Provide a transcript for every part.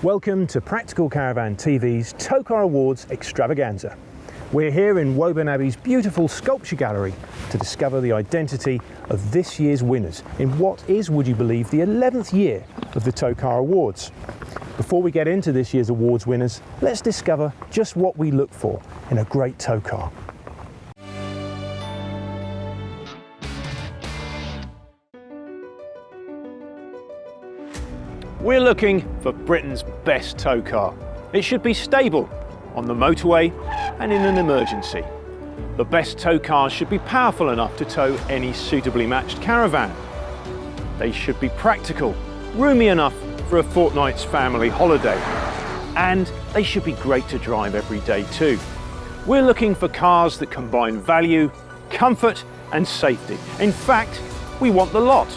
Welcome to Practical Caravan TV's Tow Car Awards Extravaganza. We're here in Woburn Abbey's beautiful sculpture gallery to discover the identity of this year's winners in what is, would you believe, the 11th year of the Tow Car Awards. Before we get into this year's awards winners, let's discover just what we look for in a great tow car. We're looking for Britain's best tow car. It should be stable on the motorway and in an emergency. The best tow cars should be powerful enough to tow any suitably matched caravan. They should be practical, roomy enough for a fortnight's family holiday. And they should be great to drive every day too. We're looking for cars that combine value, comfort and safety. In fact, we want the lot.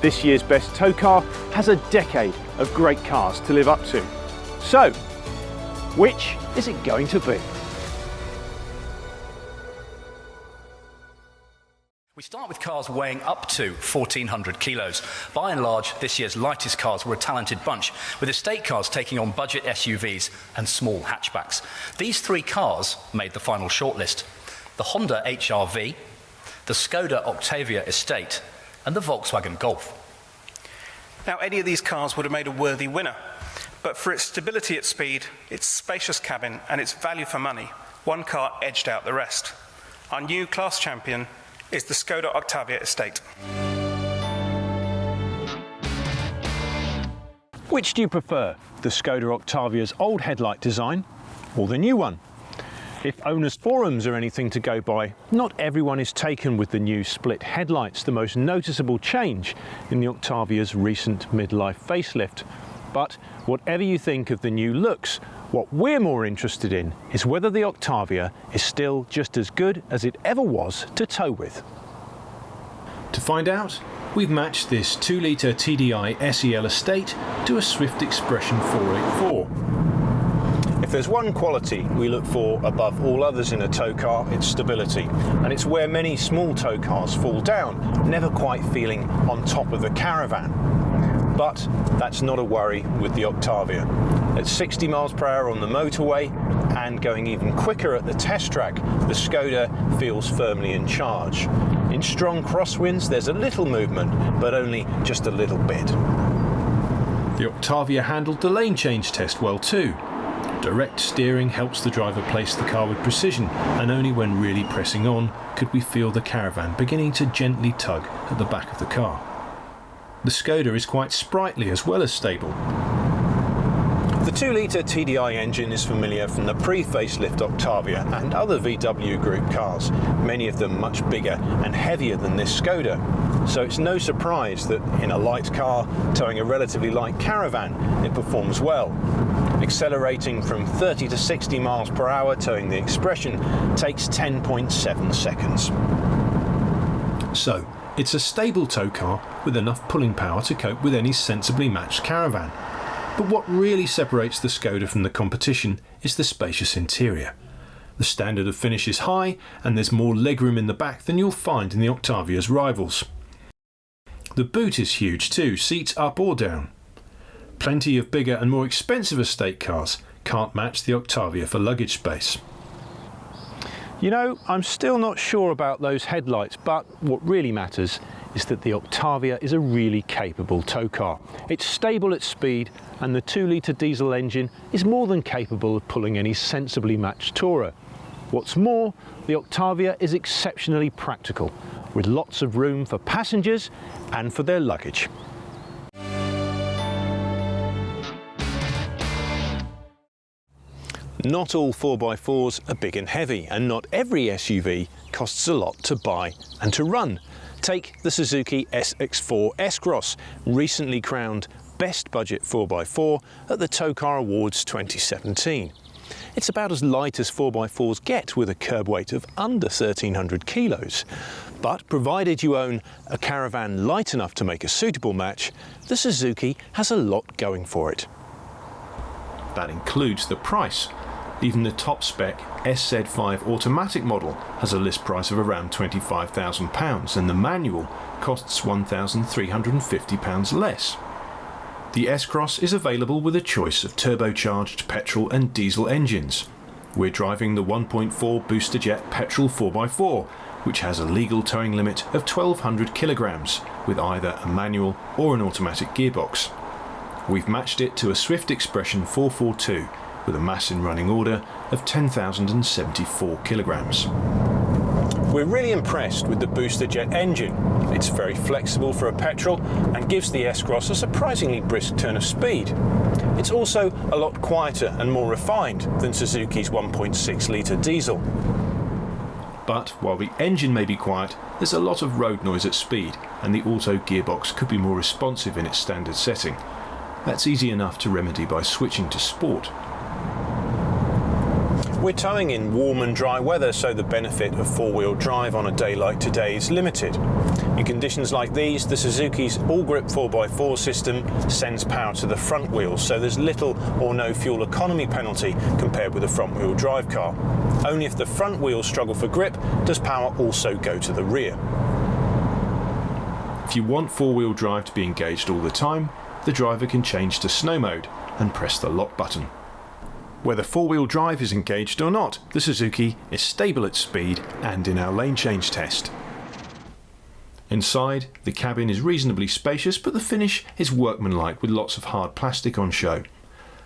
This year's best tow car has a decade of great cars to live up to. So, which is it going to be? We start with cars weighing up to 1,400 kilos. By and large, this year's lightest cars were a talented bunch, with estate cars taking on budget SUVs and small hatchbacks. These three cars made the final shortlist: the Honda HR-V, the Skoda Octavia Estate, and the Volkswagen Golf. Now, any of these cars would have made a worthy winner, but for its stability at speed, its spacious cabin, and its value for money, one car edged out the rest. Our new class champion is the Skoda Octavia Estate. Which do you prefer, the Skoda Octavia's old headlight design or the new one? If owners' forums are anything to go by, not everyone is taken with the new split headlights, the most noticeable change in the Octavia's recent midlife facelift. But whatever you think of the new looks, what we're more interested in is whether the Octavia is still just as good as it ever was to tow with. To find out, we've matched this 2-litre TDI SEL Estate to a Swift Expression 484. If there's one quality we look for above all others in a tow car, it's stability. And it's where many small tow cars fall down, never quite feeling on top of the caravan. But that's not a worry with the Octavia. At 60 miles per hour on the motorway and going even quicker at the test track, the Skoda feels firmly in charge. In strong crosswinds, there's a little movement, but only just a little bit. The Octavia handled the lane change test well too. Direct steering helps the driver place the car with precision, and only when really pressing on could we feel the caravan beginning to gently tug at the back of the car. The Skoda is quite sprightly as well as stable. The 2-litre TDI engine is familiar from the pre-facelift Octavia and other VW Group cars, many of them much bigger and heavier than this Skoda. So it's no surprise that in a light car towing a relatively light caravan, it performs well. Accelerating from 30 to 60 miles per hour towing the Expression takes 10.7 seconds. So, it's a stable tow car with enough pulling power to cope with any sensibly matched caravan. But what really separates the Skoda from the competition is the spacious interior. The standard of finish is high, and there's more legroom in the back than you'll find in the Octavia's rivals. The boot is huge too, seats up or down. Plenty of bigger and more expensive estate cars can't match the Octavia for luggage space. You know, I'm still not sure about those headlights, but what really matters is that the Octavia is a really capable tow car. It's stable at speed, and the 2-litre diesel engine is more than capable of pulling any sensibly matched tourer. What's more, the Octavia is exceptionally practical, with lots of room for passengers and for their luggage. Not all 4x4s are big and heavy, and not every SUV costs a lot to buy and to run. Take the Suzuki SX4 S-Cross, recently crowned Best Budget 4x4 at the Tow Car Awards 2017. It's about as light as 4x4s get, with a curb weight of under 1,300 kilos. But provided you own a caravan light enough to make a suitable match, the Suzuki has a lot going for it. That includes the price. Even the top spec SZ5 automatic model has a list price of around £25,000, and the manual costs £1,350 less. The S-Cross is available with a choice of turbocharged petrol and diesel engines. We're driving the 1.4 booster jet petrol 4x4, which has a legal towing limit of 1,200 kilograms with either a manual or an automatic gearbox. We've matched it to a Swift Expression 442 with a mass in running order of 10,074 kilograms. We're really impressed with the booster jet engine. It's very flexible for a petrol and gives the S-Cross a surprisingly brisk turn of speed. It's also a lot quieter and more refined than Suzuki's 1.6 litre diesel. But while the engine may be quiet, there's a lot of road noise at speed, and the auto gearbox could be more responsive in its standard setting. That's easy enough to remedy by switching to Sport. We're towing in warm and dry weather, so the benefit of four-wheel drive on a day like today is limited. In conditions like these, the Suzuki's all-grip 4x4 system sends power to the front wheels, so there's little or no fuel economy penalty compared with a front-wheel drive car. Only if the front wheels struggle for grip does power also go to the rear. If you want four-wheel drive to be engaged all the time, the driver can change to snow mode and press the lock button. Whether four-wheel drive is engaged or not, the Suzuki is stable at speed and in our lane change test. Inside, the cabin is reasonably spacious, but the finish is workmanlike with lots of hard plastic on show.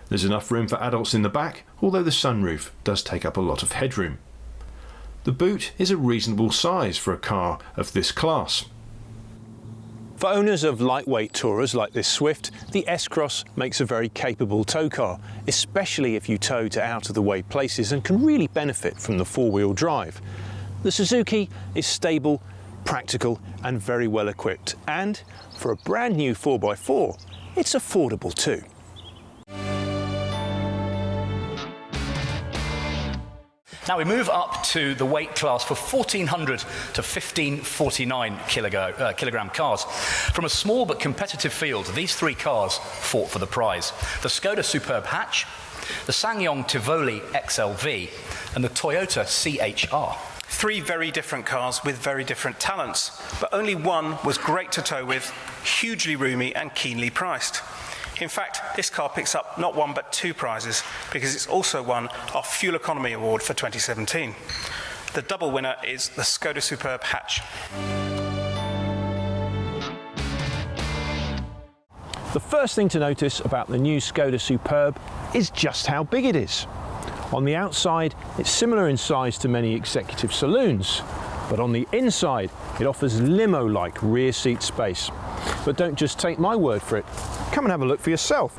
There's enough room for adults in the back, although the sunroof does take up a lot of headroom. The boot is a reasonable size for a car of this class. For owners of lightweight tourers like this Swift, the S-Cross makes a very capable tow car, especially if you tow to out-of-the-way places, and can really benefit from the four-wheel drive. The Suzuki is stable, practical and very well equipped, and for a brand new 4x4, it's affordable too. Now we move up to the weight class for 1,400 to 1,549 kilogram cars. From a small but competitive field, these three cars fought for the prize. The Skoda Superb Hatch, the SsangYong Tivoli XLV and the Toyota CHR. Three very different cars with very different talents, but only one was great to tow with, hugely roomy and keenly priced. In fact, this car picks up not one but two prizes, because it's also won our Fuel Economy Award for 2017. The double winner is the Skoda Superb Hatch. The first thing to notice about the new Skoda Superb is just how big it is. On the outside, it's similar in size to many executive saloons, but on the inside, it offers limo-like rear seat space. But don't just take my word for it. Come and have a look for yourself.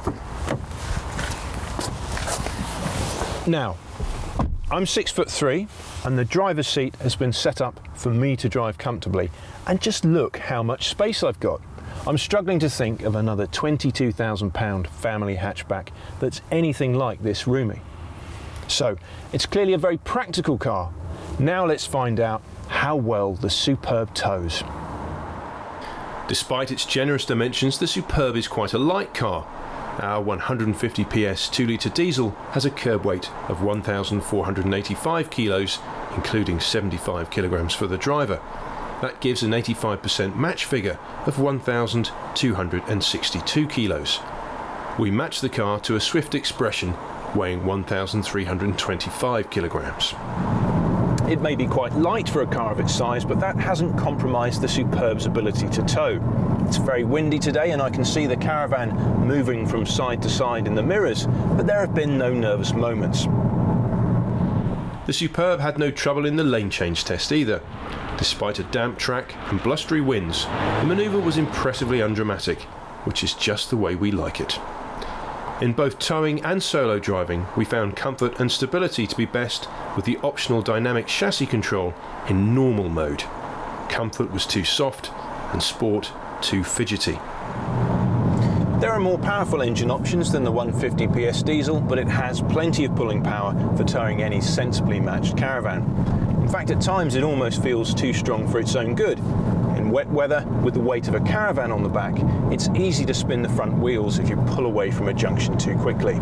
Now, I'm 6'3", and the driver's seat has been set up for me to drive comfortably. And just look how much space I've got. I'm struggling to think of another £22,000 family hatchback that's anything like this roomy. So, it's clearly a very practical car. Now let's find out how well the Superb tows. Despite its generous dimensions, the Superb is quite a light car. Our 150 PS 2-litre diesel has a curb weight of 1,485 kilos, including 75 kilograms for the driver. That gives an 85% match figure of 1,262 kilos. We match the car to a Swift Expression weighing 1,325 kilograms. It may be quite light for a car of its size, but that hasn't compromised the Superb's ability to tow. It's very windy today and I can see the Caravan moving from side to side in the mirrors, but there have been no nervous moments. The Superb had no trouble in the lane change test either. Despite a damp track and blustery winds, the manoeuvre was impressively undramatic, which is just the way we like it. In both towing and solo driving, we found comfort and stability to be best with the optional dynamic chassis control in normal mode. Comfort was too soft and sport too fidgety. There are more powerful engine options than the 150 PS diesel, but it has plenty of pulling power for towing any sensibly matched Caravan. In fact, at times it almost feels too strong for its own good. In wet weather, with the weight of a Caravan on the back, it's easy to spin the front wheels if you pull away from a junction too quickly.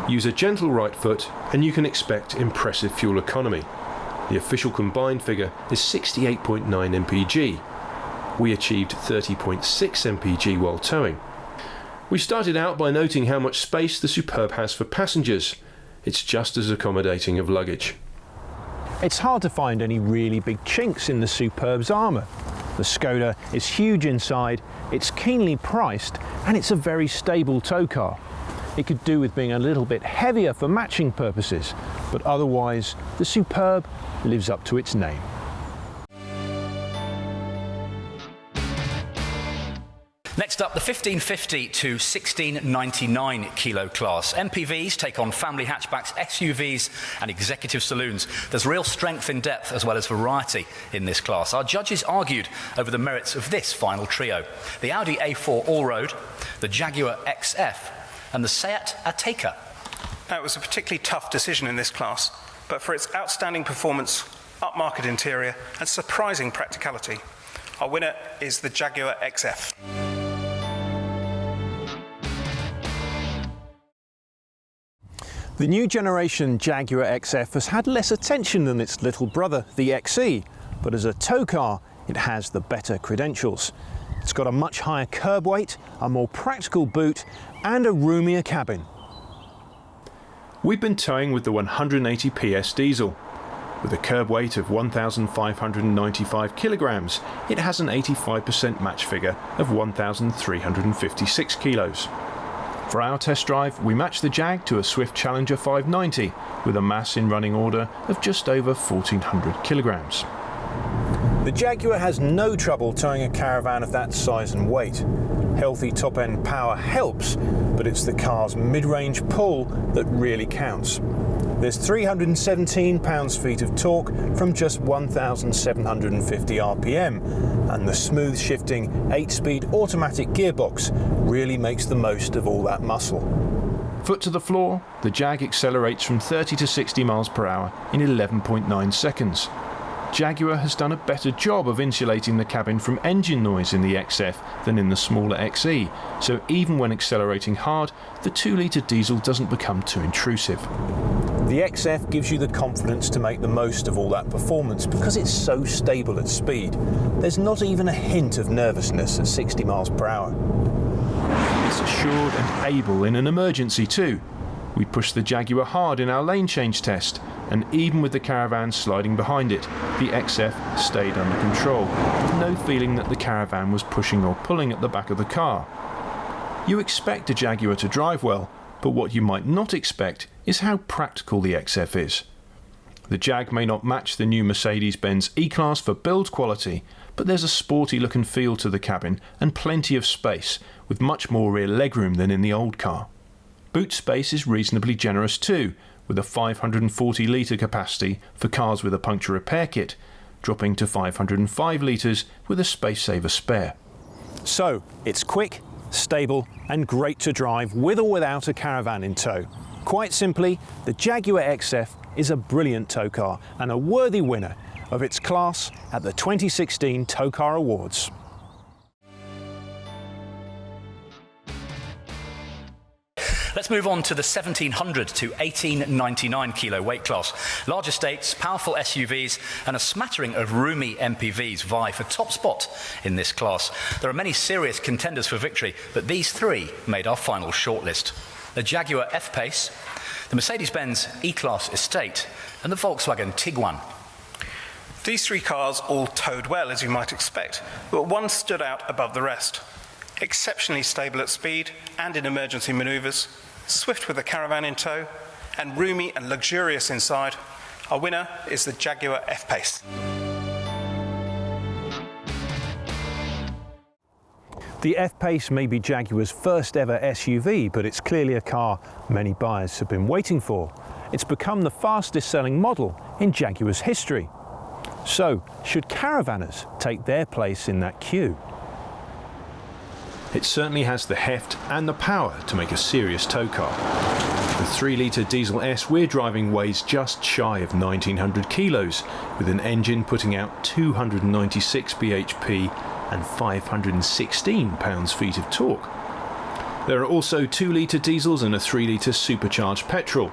Use a gentle right foot and you can expect impressive fuel economy. The official combined figure is 68.9 mpg. We achieved 30.6 mpg while towing. We started out by noting how much space the Superb has for passengers. It's just as accommodating of luggage. It's hard to find any really big chinks in the Superb's armour. The Skoda is huge inside, it's keenly priced, and it's a very stable tow car. It could do with being a little bit heavier for matching purposes, but otherwise the Superb lives up to its name. Next up, the 1550 to 1699 kilo class. MPVs take on family hatchbacks, SUVs and executive saloons. There's real strength in depth as well as variety in this class. Our judges argued over the merits of this final trio. The Audi A4 Allroad, the Jaguar XF and the Seat Ateca. Now, it was a particularly tough decision in this class, but for its outstanding performance, upmarket interior and surprising practicality, our winner is the Jaguar XF. The new generation Jaguar XF has had less attention than its little brother, the XE, but as a tow car, it has the better credentials. It's got a much higher curb weight, a more practical boot, and a roomier cabin. We've been towing with the 180 PS diesel. With a curb weight of 1,595 kilograms, it has an 85% match figure of 1,356 kilos. For our test drive, we matched the Jag to a Swift Challenger 590 with a mass in running order of just over 1,400 kilograms. The Jaguar has no trouble towing a Caravan of that size and weight. Healthy top-end power helps, but it's the car's mid-range pull that really counts. There's 317 pounds-feet of torque from just 1,750 RPM, and the smooth shifting 8-speed automatic gearbox really makes the most of all that muscle. Foot to the floor, the Jag accelerates from 30 to 60 miles per hour in 11.9 seconds. Jaguar has done a better job of insulating the cabin from engine noise in the XF than in the smaller XE, so even when accelerating hard, the 2-litre diesel doesn't become too intrusive. The XF gives you the confidence to make the most of all that performance because it's so stable at speed. There's not even a hint of nervousness at 60 miles per hour. It's assured and able in an emergency too. We pushed the Jaguar hard in our lane change test, and even with the Caravan sliding behind it, the XF stayed under control, with no feeling that the Caravan was pushing or pulling at the back of the car. You expect a Jaguar to drive well, but what you might not expect is how practical the XF is. The Jag may not match the new Mercedes-Benz E-Class for build quality, but there's a sporty look and feel to the cabin and plenty of space, with much more rear legroom than in the old car. Boot space is reasonably generous too, with a 540 litre capacity for cars with a puncture repair kit, dropping to 505 litres with a space saver spare. So, it's quick, stable and great to drive with or without a Caravan in tow. Quite simply, the Jaguar XF is a brilliant tow car and a worthy winner of its class at the 2016 Tow Car Awards. Let's move on to the 1700 to 1899 kilo weight class. Large estates, powerful SUVs and a smattering of roomy MPVs vie for top spot in this class. There are many serious contenders for victory, but these three made our final shortlist. The Jaguar F-Pace, the Mercedes-Benz E-Class Estate and the Volkswagen Tiguan. These three cars all towed well, as you might expect, but one stood out above the rest. Exceptionally stable at speed and in emergency manoeuvres, swift with a Caravan in tow, and roomy and luxurious inside, our winner is the Jaguar F-Pace. The F-Pace may be Jaguar's first ever SUV, but it's clearly a car many buyers have been waiting for. It's become the fastest selling model in Jaguar's history. So, should caravanners take their place in that queue? It certainly has the heft and the power to make a serious tow car. The 3-litre diesel S we're driving weighs just shy of 1,900 kilos, with an engine putting out 296 bhp and 516 pounds-feet of torque. There are also 2-litre diesels and a 3-litre supercharged petrol.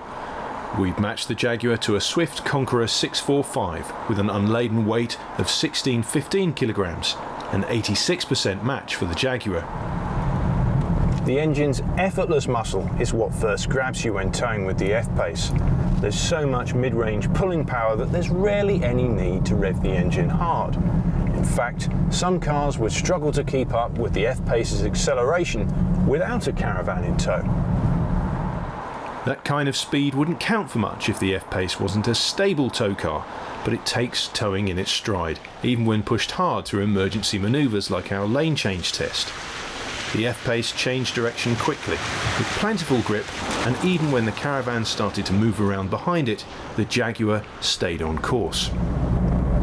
We've matched the Jaguar to a Swift Conqueror 645 with an unladen weight of 1,615 kilograms, an 86% match for the Jaguar. The engine's effortless muscle is what first grabs you when towing with the F-Pace. There's so much mid-range pulling power that there's rarely any need to rev the engine hard. In fact, some cars would struggle to keep up with the F-Pace's acceleration without a Caravan in tow. That kind of speed wouldn't count for much if the F-Pace wasn't a stable tow car, but it takes towing in its stride, even when pushed hard through emergency manoeuvres like our lane change test. The F-Pace changed direction quickly, with plentiful grip, and even when the Caravan started to move around behind it, the Jaguar stayed on course.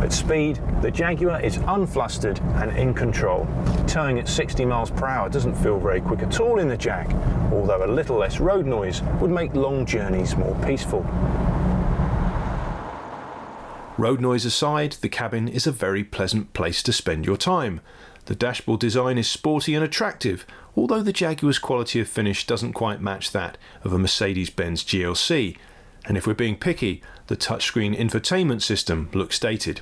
At speed, the Jaguar is unflustered and in control. Towing at 60 miles per hour doesn't feel very quick at all in the Jag, although a little less road noise would make long journeys more peaceful. Road noise aside, the cabin is a very pleasant place to spend your time. The dashboard design is sporty and attractive, although the Jaguar's quality of finish doesn't quite match that of a Mercedes-Benz GLC, and if we're being picky, the touchscreen infotainment system looks dated.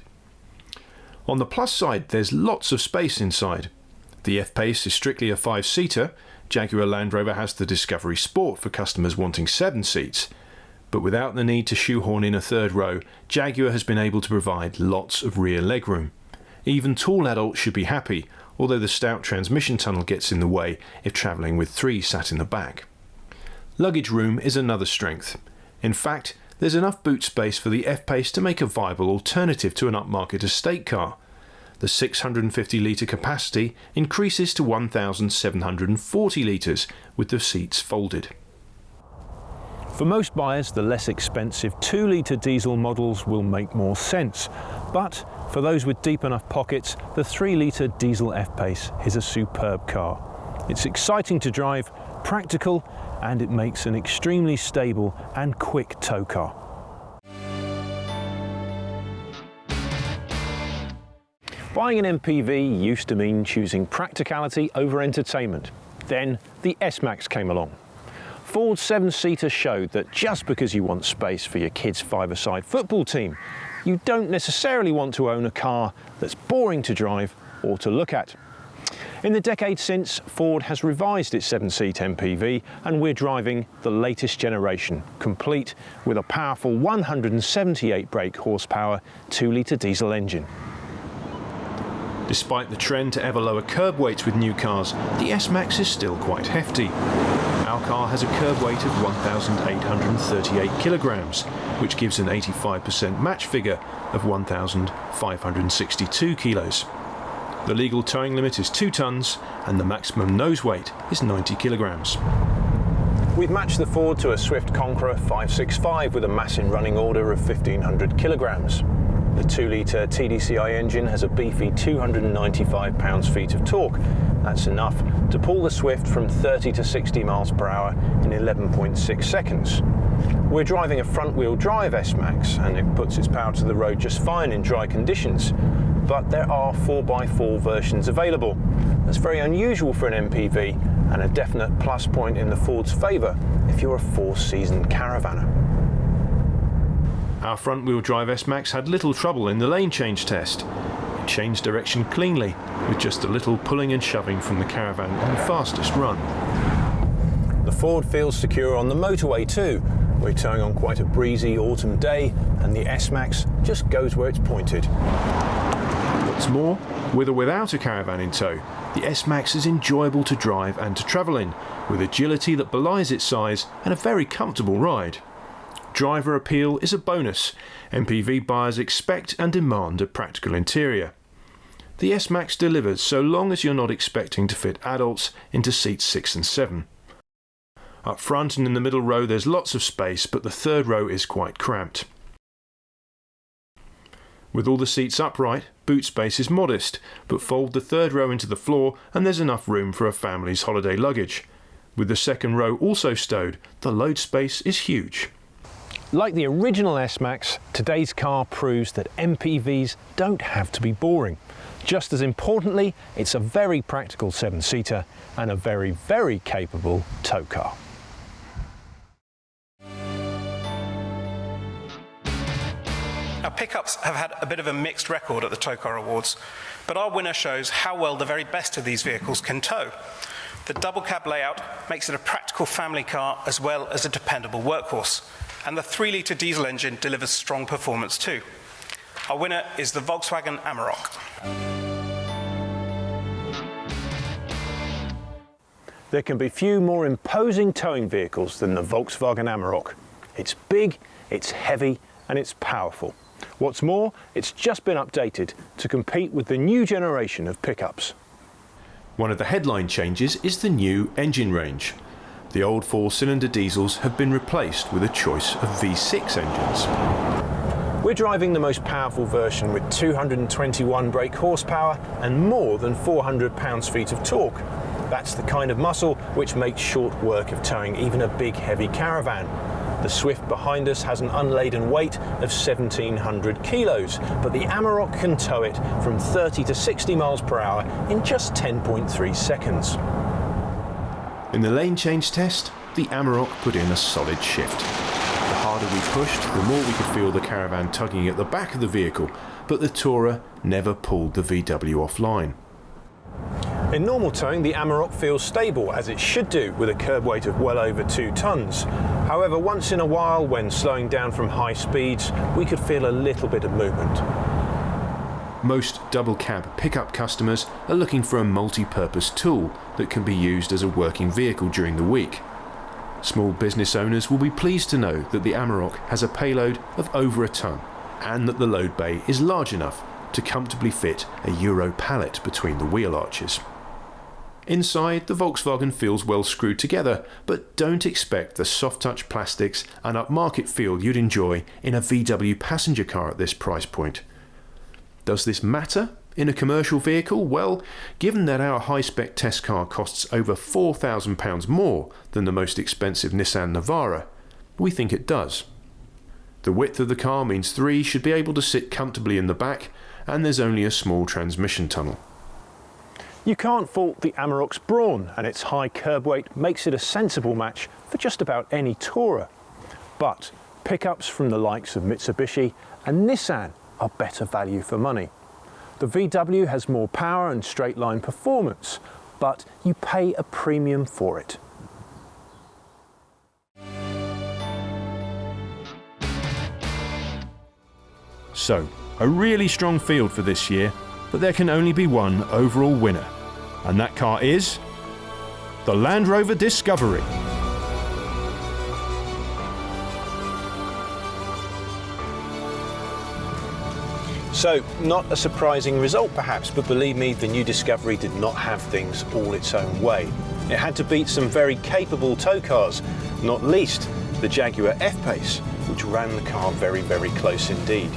On the plus side, there's lots of space inside. The F-Pace is strictly a 5-seater. Jaguar Land Rover has the Discovery Sport for customers wanting 7 seats. But without the need to shoehorn in a third row, Jaguar has been able to provide lots of rear legroom. Even tall adults should be happy, although the stout transmission tunnel gets in the way if travelling with 3 sat in the back. Luggage room is another strength. In fact, there's enough boot space for the F-Pace to make a viable alternative to an upmarket estate car. The 650 litre capacity increases to 1,740 litres with the seats folded. For most buyers, the less expensive 2-litre diesel models will make more sense. But for those with deep enough pockets, the 3-litre diesel F-Pace is a superb car. It's exciting to drive, practical, and it makes an extremely stable and quick tow car. Buying an MPV used to mean choosing practicality over entertainment. Then the S-Max came along. Ford's 7-seater showed that just because you want space for your kids' 5-a-side football team, you don't necessarily want to own a car that's boring to drive or to look at. In the decade since, Ford has revised its 7-seat MPV, and we're driving the latest generation, complete with a powerful 178 brake horsepower 2-litre diesel engine. Despite the trend to ever lower curb weights with new cars, the S-Max is still quite hefty. Our car has a curb weight of 1,838 kilograms, which gives an 85% match figure of 1,562 kilos. The legal towing limit is 2 tonnes and the maximum nose weight is 90 kilograms. We've matched the Ford to a Swift Conqueror 565 with a mass in running order of 1,500 kilograms. The 2-litre TDCi engine has a beefy 295 pounds-feet of torque. That's enough to pull the Swift from 30 to 60 miles per hour in 11.6 seconds. We're driving a front-wheel drive S-Max, and it puts its power to the road just fine in dry conditions. But there are 4x4 versions available. That's very unusual for an MPV, and a definite plus point in the Ford's favour if you're a 4-seasoned Caravanner. Our front-wheel drive S-Max had little trouble in the lane change test. It changed direction cleanly, with just a little pulling and shoving from the Caravan on the fastest run. The Ford feels secure on the motorway too. We're towing on quite a breezy autumn day, and the S-Max just goes where it's pointed. What's more, with or without a Caravan in tow, the S-Max is enjoyable to drive and to travel in, with agility that belies its size and a very comfortable ride. Driver appeal is a bonus. MPV buyers expect and demand a practical interior. The S-Max delivers so long as you're not expecting to fit adults into seats 6 and 7. Up front and in the middle row there's lots of space, but the third row is quite cramped. With all the seats upright, boot space is modest, but fold the third row into the floor and there's enough room for a family's holiday luggage. With the second row also stowed, the load space is huge. Like the original S-Max, today's car proves that MPVs don't have to be boring. Just as importantly, it's a very practical 7-seater and a very, very capable tow car. Now, pickups have had a bit of a mixed record at the Tow Car Awards, but our winner shows how well the very best of these vehicles can tow. The double cab layout makes it a practical family car as well as a dependable workhorse, and the 3-litre diesel engine delivers strong performance too. Our winner is the Volkswagen Amarok. There can be few more imposing towing vehicles than the Volkswagen Amarok. It's big, it's heavy, and it's powerful. What's more, it's just been updated to compete with the new generation of pickups. One of the headline changes is the new engine range. The old 4-cylinder diesels have been replaced with a choice of V6 engines. We're driving the most powerful version with 221 brake horsepower and more than 400 pounds-feet of torque. That's the kind of muscle which makes short work of towing even a big heavy caravan. The Swift behind us has an unladen weight of 1,700 kilos, but the Amarok can tow it from 30 to 60 miles per hour in just 10.3 seconds. In the lane change test, the Amarok put in a solid shift. The harder we pushed, the more we could feel the caravan tugging at the back of the vehicle, but the Tourer never pulled the VW offline. In normal towing, the Amarok feels stable, as it should do, with a curb weight of well over 2 tonnes. However, once in a while, when slowing down from high speeds, we could feel a little bit of movement. Most double cab pickup customers are looking for a multi-purpose tool that can be used as a working vehicle during the week. Small business owners will be pleased to know that the Amarok has a payload of over a tonne, and that the load bay is large enough to comfortably fit a Euro pallet between the wheel arches. Inside, the Volkswagen feels well screwed together, but don't expect the soft-touch plastics and upmarket feel you'd enjoy in a VW passenger car at this price point. Does this matter in a commercial vehicle? Well, given that our high-spec test car costs over £4,000 more than the most expensive Nissan Navara, we think it does. The width of the car means 3 should be able to sit comfortably in the back, and there's only a small transmission tunnel. You can't fault the Amarok's brawn, and its high curb weight makes it a sensible match for just about any Tourer. But pickups from the likes of Mitsubishi and Nissan are better value for money. The VW has more power and straight-line performance, but you pay a premium for it. So, a really strong field for this year, but there can only be one overall winner, and that car is the Land Rover Discovery. So, not a surprising result perhaps, but believe me, the new Discovery did not have things all its own way. It had to beat some very capable tow cars, not least the Jaguar F-Pace, which ran the car very, very close indeed.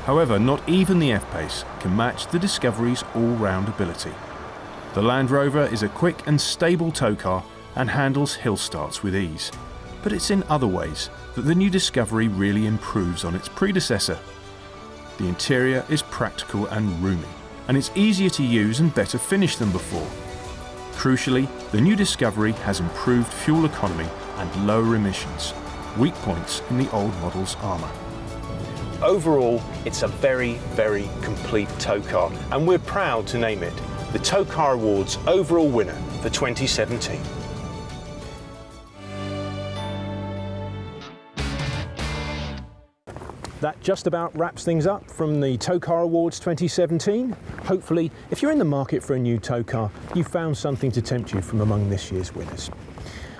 However, not even the F-Pace can match the Discovery's all-round ability. The Land Rover is a quick and stable tow car and handles hill starts with ease. But it's in other ways that the new Discovery really improves on its predecessor. The interior is practical and roomy, and it's easier to use and better finish than before. Crucially, the new Discovery has improved fuel economy and lower emissions, weak points in the old model's armour. Overall, it's a very, very complete tow car, and we're proud to name it the Tow Car Awards overall winner for 2017. That just about wraps things up from the Tow Car Awards 2017. Hopefully, if you're in the market for a new tow car, you've found something to tempt you from among this year's winners.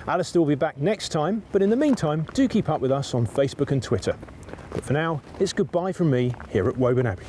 Alistair will be back next time, but in the meantime, do keep up with us on Facebook and Twitter. But for now, it's goodbye from me here at Woburn Abbey.